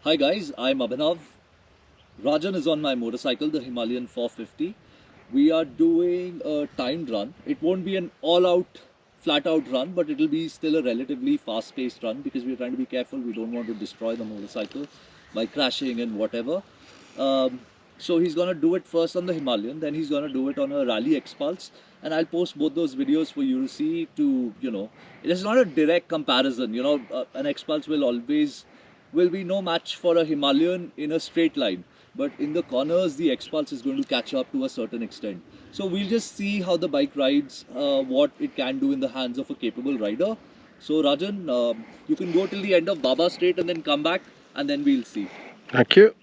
Hi guys, I'm Abhinav. Rajan is on my motorcycle, the Himalayan 450. We are doing a timed run. It won't be an all-out, flat-out run, but it'll be still a relatively fast-paced run because we're trying to be careful. We don't want to destroy the motorcycle by crashing and whatever. So he's gonna do it first on the Himalayan, then he's gonna do it on a rally Expulse, and I'll post both those videos for you to see. It is not a direct comparison. An Expulse will be no match for a Himalayan in a straight line. But in the corners, the Expulse is going to catch up to a certain extent. So we'll just see how the bike rides, what it can do in the hands of a capable rider. So Rajan, you can go till the end of Baba Straight and then come back, and then we'll see. Thank you.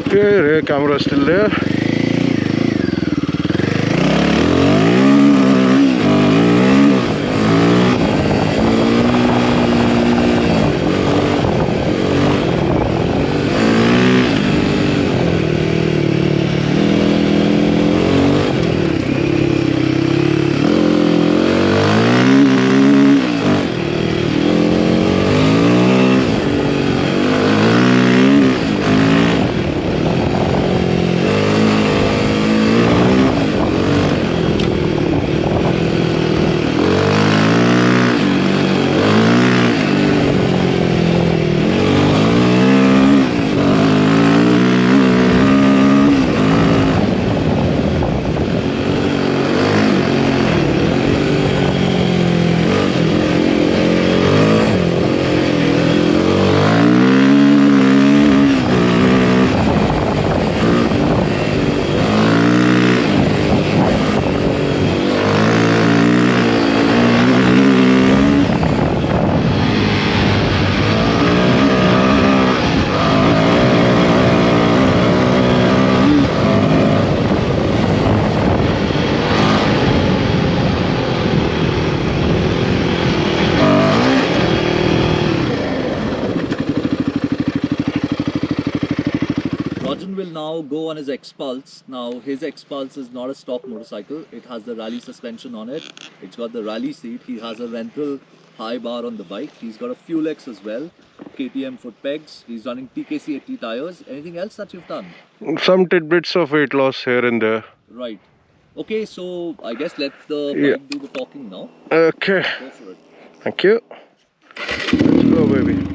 Okay, rear camera still there. Rajan will now go on his Expulse. Now his Expulse is not a stock motorcycle. It has the rally suspension on it. It's got the rally seat. He has a rental high bar on the bike. He's got a fuel X as well. KTM foot pegs. He's running TKC 80 tires. Anything else that you've done? Some tidbits of weight loss here and there. Right. Okay, so I guess let the bike do the talking now. Okay. Go for it. Thank you. Let's go, baby.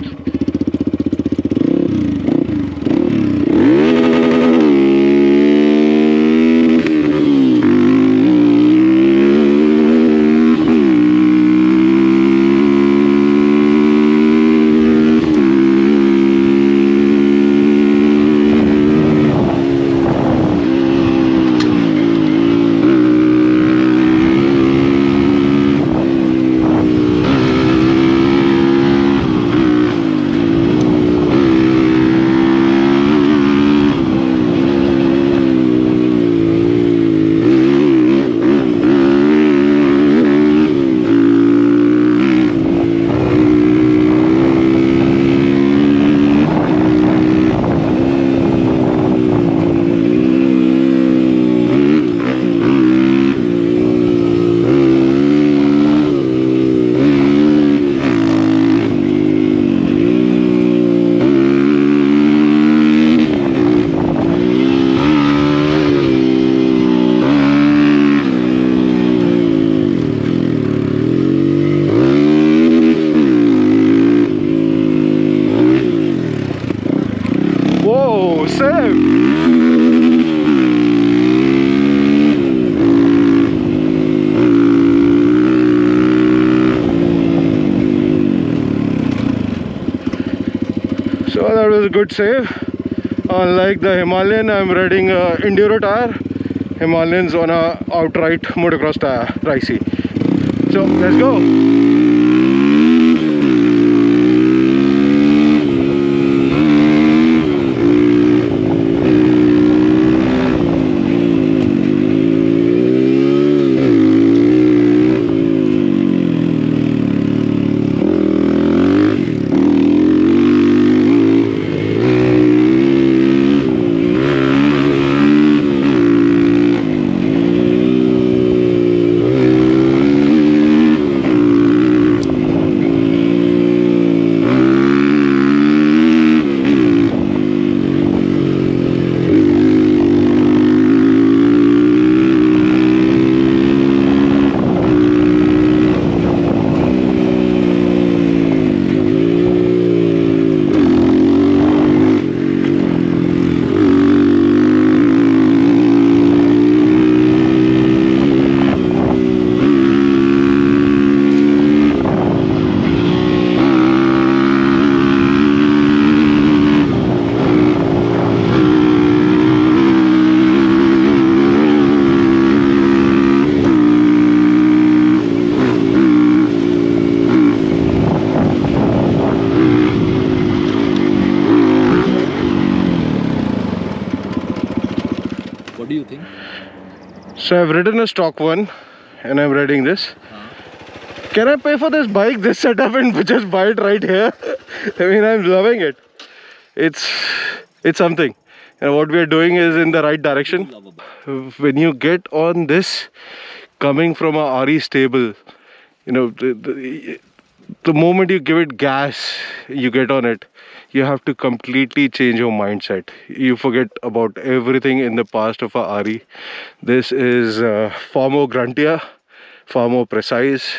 good save. Unlike the Himalayan, I'm riding a enduro tire. Himalayan's on a outright motocross tire, ricey. So let's go. What do you think? So I've ridden a stock one and I'm riding this. Can I pay for this bike, this setup, and just buy it right here? I mean, I'm loving it. It's something. And what we are doing is in the right direction. When you get on this, coming from a RE stable, you know, the moment you give it gas, you get on it, you have to completely change your mindset. You forget about everything in the past of a RE. This is far more gruntier, far more precise.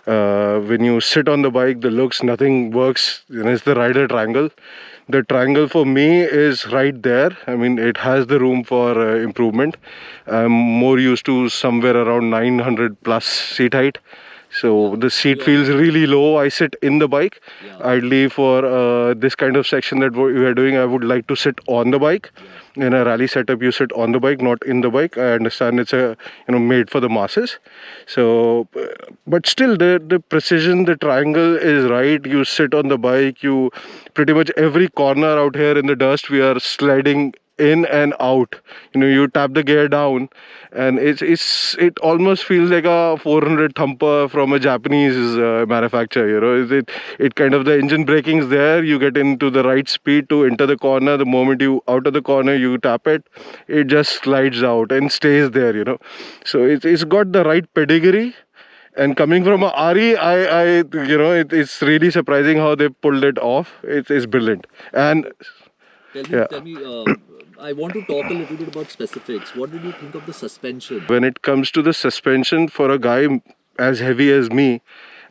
When you sit on the bike, the looks, nothing works. And it's the rider triangle. The triangle for me is right there. I mean, it has the room for improvement. I'm more used to somewhere around 900 plus seat height. So the seat feels really low. I sit in the bike. Ideally for this kind of section that we are doing, I would like to sit on the bike. In a rally setup, you sit on the bike, not in the bike. I understand it's made for the masses. So, but still the precision, the triangle is right. You sit on the bike, you pretty much every corner out here in the dust, we are sliding in and out. You tap the gear down and it almost feels like a 400 thumper from a Japanese manufacturer. It kind of, the engine braking is there, you get into the right speed to enter the corner. The moment you out of the corner, you tap it, it just slides out and stays there. So it's got the right pedigree. And coming from a RE, it's really surprising how they pulled it off. It's brilliant. And Tell me, I want to talk a little bit about specifics. What did you think of the suspension? when it comes to the suspension, for a guy as heavy as me,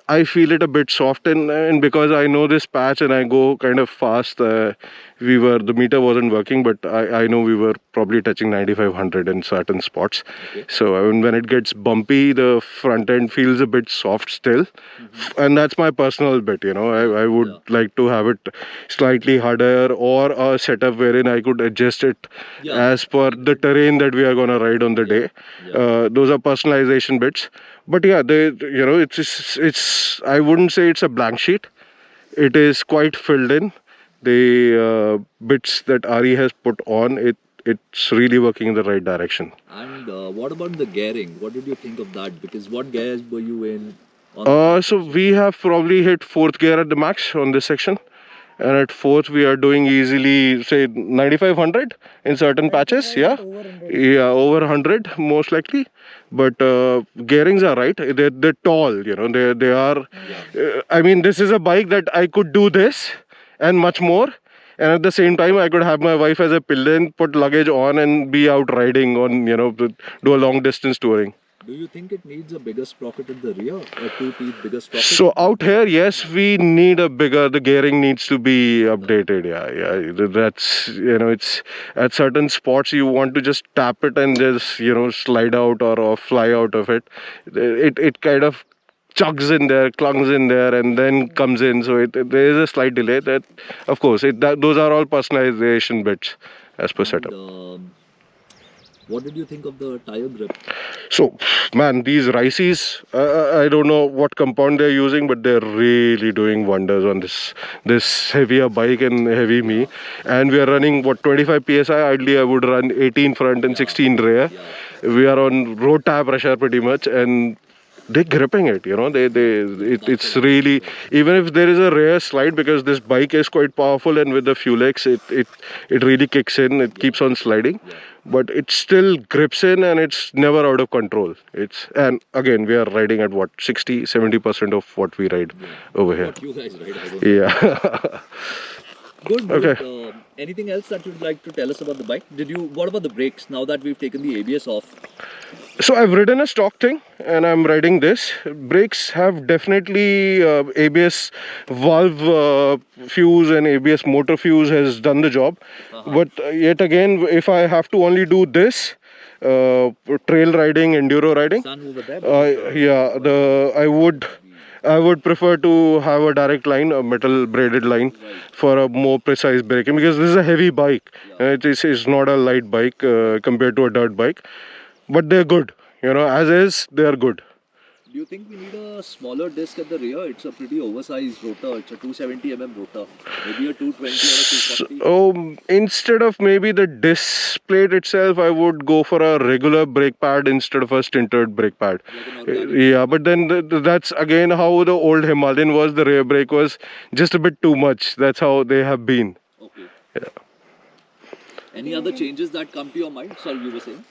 I feel it a bit soft, and because I know this patch and I go kind of fast, the meter wasn't working, but I know we were probably touching 9500 in certain spots. Okay. So I mean, when it gets bumpy, the front end feels a bit soft still. And that's my personal bit. I would like to have it slightly harder, or a setup wherein I could adjust it as per the terrain that we are going to ride on the day. Those are personalization bits. But yeah, it's I wouldn't say it's a blank sheet. It is quite filled in. The bits that RE has put on, it's really working in the right direction. And what about the gearing? What did you think of that? Because what gears were you in? So we have probably hit 4th gear at the max on this section. And at 4th, we are doing easily, say, 9500 in certain patches. Yeah, over 100 most likely. But gearings are right. They're tall. They are. I mean, this is a bike that I could do this and much more. And at the same time, I could have my wife as a pillion, put luggage on, and be out riding on, do a long distance touring. Do you think it needs a bigger sprocket at the rear, a 2-teeth bigger sprocket? So out here, yes, we need a bigger. The gearing needs to be updated. Yeah. That's it's at certain spots you want to just tap it and just slide out or fly out of it. It kind of chugs in there, clunks in there, and then comes in. So there is a slight delay. That, of course, those are all personalization bits as per setup. What did you think of the tire grip? So, man, these Rices, I don't know what compound they're using, but they're really doing wonders on this heavier bike and heavy me. And we are running, what, 25 psi? Ideally, I would run 18 front and 16 rear. We are on road tire pressure pretty much, and they're gripping it, you know. It's really, even if there is a rear slide, because this bike is quite powerful, and with the Fulex, it really kicks in. It keeps on sliding, but it still grips in, and it's never out of control. And again, we are riding at what, 60-70% of what we ride over here. What you guys ride? I don't know. Yeah. Good. Okay. Anything else that you'd like to tell us about the bike? What about the brakes? Now that we've taken the ABS off. So I've ridden a stock thing, and I'm riding this. Brakes have definitely ABS valve fuse and ABS motor fuse has done the job. But yet again, if I have to only do this, trail riding, enduro riding, I would prefer to have a direct line, a metal braided line, for a more precise braking, because this is a heavy bike. It's not a light bike compared to a dirt bike, but they're good. You know, as is, they're good. Do you think we need a smaller disc at the rear? It's a pretty oversized rotor. It's a 270 rotor. Maybe a 220 or a 240. So, instead of maybe the disc plate itself, I would go for a regular brake pad instead of a sintered brake pad. Yeah, but then that's again how the old Himalayan was. The rear brake was just a bit too much. That's how they have been. Okay. Yeah. Any other changes that come to your mind? Sorry, you were saying?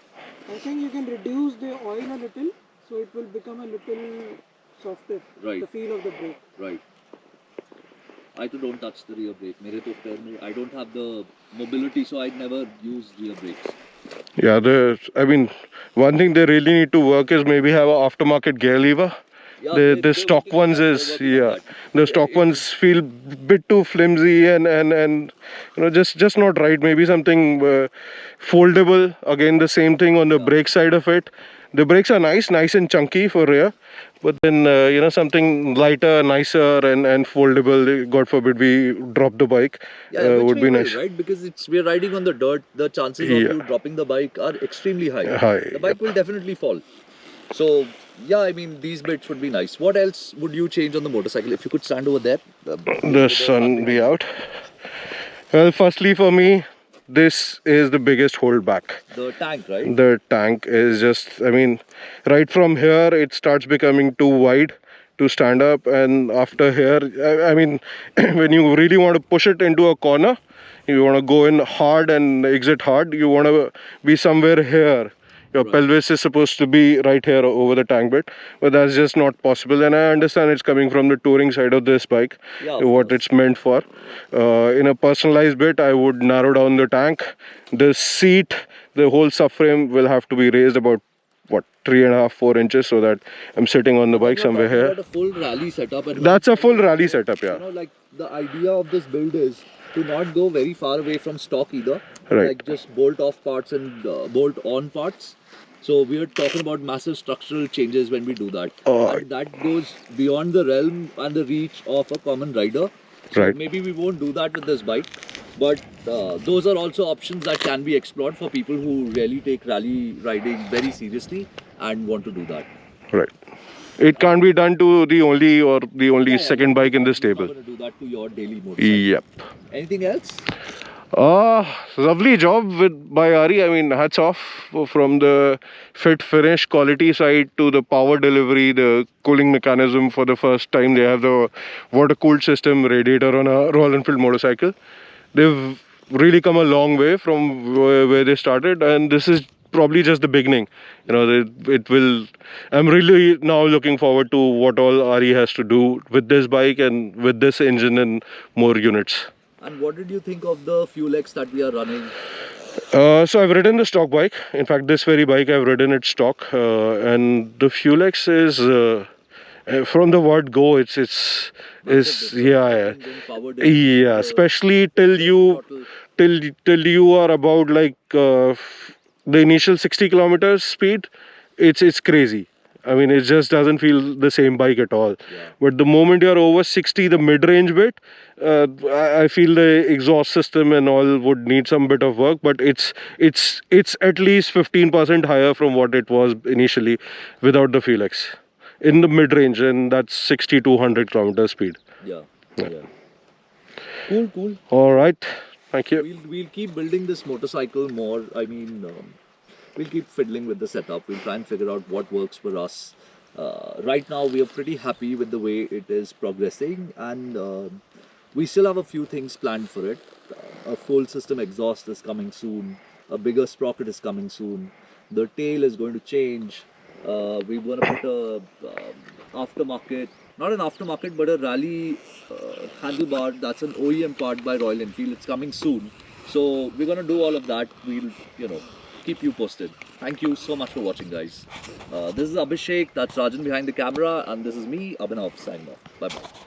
I think you can reduce the oil a little, so it will become a little softer. Right. The feel of the brake. Right. I too don't touch the rear brake. I don't have the mobility, so I never use rear brakes. Yeah, I mean, one thing they really need to work is maybe have an aftermarket gear lever. Yeah, the stock ones the stock ones feel bit too flimsy and you know, just not right. Maybe something foldable. Again, the same thing on the brake side of it. The brakes are nice and chunky for rear, but then you know, something lighter, nicer and foldable. God forbid we drop the bike, would be nice. Right, because we're riding on the dirt. The chances of you dropping the bike are extremely high. The bike will definitely fall. So yeah, I mean, these bits would be nice. What else would you change on the motorcycle? If you could stand over there. The sun be out. Well, firstly for me, this is the biggest holdback. The tank, right? The tank is just, I mean, right from here it starts becoming too wide to stand up, and after here, I mean, when you really want to push it into a corner, you want to go in hard and exit hard, you want to be somewhere here. Your pelvis is supposed to be right here over the tank bit, but that's just not possible. And I understand it's coming from the touring side of this bike, what it's meant for. In a personalized bit, I would narrow down the tank. The seat, the whole subframe will have to be raised about, what, 3.5-4 inches, so that I'm sitting on the bike somewhere here. About a full rally setup. And that's a full rally setup, yeah. You know, like the idea of this build is to not go very far away from stock either. Right. Like just bolt off parts and bolt on parts. So we are talking about massive structural changes when we do that. And that goes beyond the realm and the reach of a common rider. So maybe we won't do that with this bike. But those are also options that can be explored for people who really take rally riding very seriously and want to do that. Right. It can't be done to the only second bike in this stable. You're not going to do that to your daily motorcycle. Yep. Anything else? Lovely job by Ari. I mean, hats off from the fit finish quality side to the power delivery, the cooling mechanism. For the first time, they have the water cooled system radiator on a Royal Enfield motorcycle. They've really come a long way from where they started, and this is probably just the beginning. You know, it will. I'm really now looking forward to what all Ari has to do with this bike and with this engine and more units. And what did you think of the Fulex that we are running? So I've ridden the stock bike. In fact, this very bike I've ridden it stock, and the Fulex is from the word go. It's especially till you are about like the initial 60 kilometers speed. It's crazy. I mean, it just doesn't feel the same bike at all. Yeah. But the moment you're over 60, the mid-range bit, I feel the exhaust system and all would need some bit of work. But it's at least 15% higher from what it was initially without the Felix in the mid-range, and that's 60 to 100 kilometer speed. Yeah. Yeah. Cool. All right, thank you. We'll keep building this motorcycle more. I mean, we'll keep fiddling with the setup. We'll try and figure out what works for us. Right now, we are pretty happy with the way it is progressing, and we still have a few things planned for it. A full system exhaust is coming soon. A bigger sprocket is coming soon. The tail is going to change. We're going to put a aftermarket, not an aftermarket, but a rally handlebar. That's an OEM part by Royal Enfield. It's coming soon. So we're going to do all of that. We'll, keep you posted. Thank you so much for watching, guys. This is Abhishek. That's Rajan behind the camera. And this is me, Abhinav, signing off. Bye-bye.